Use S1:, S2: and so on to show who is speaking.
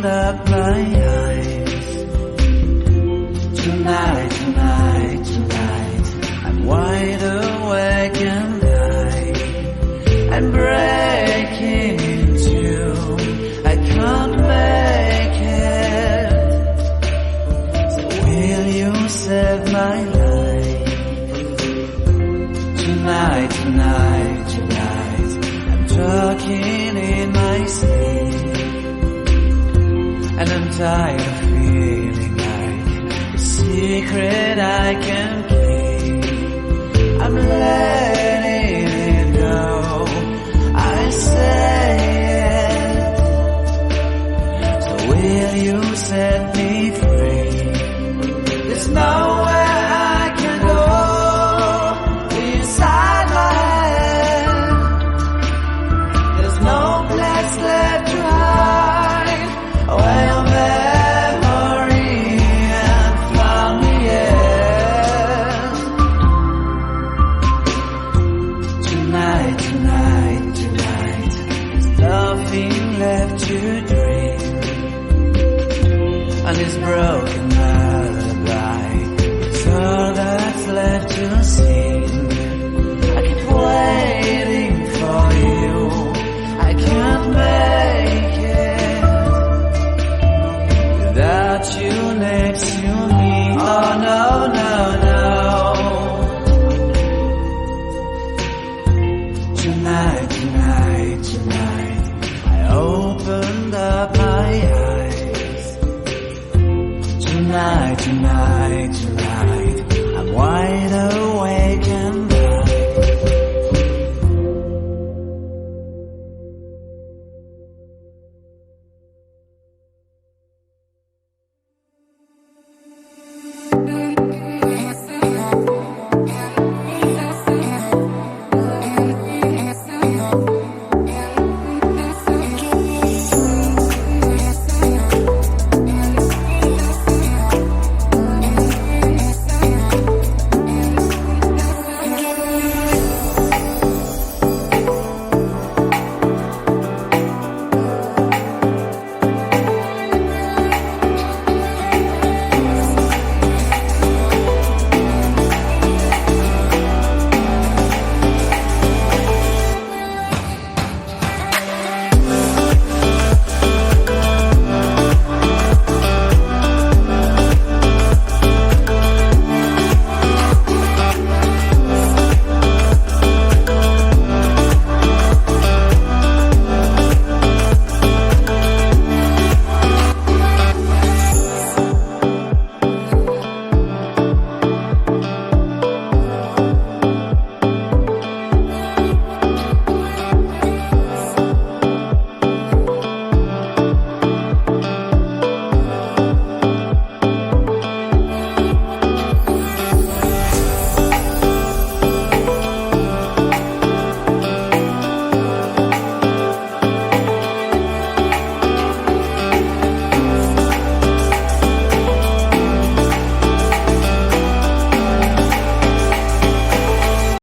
S1: opened up my eyes. Tonight, tonight, tonight, I'm wide awake and I'm breaking in two. I can't make it. So will you save my life? Tonight, tonight, tonight, I'm talking in my sleep, and I'm tired of feeling like a secret I can keep. I'm letting it go, I say it. So will you set me free? There's nowhere I can go inside my head. There's no place left to hide where your memory and found me is. Tonight, tonight, tonight, there's nothing left to dream. And this broken lullaby, it's all that's left to sing. I keep waiting for you, I can't make it without you next to me. Oh no, no, no. Tonight, tonight, tonight, I opened up my eyes. Tonight, tonight, tonight,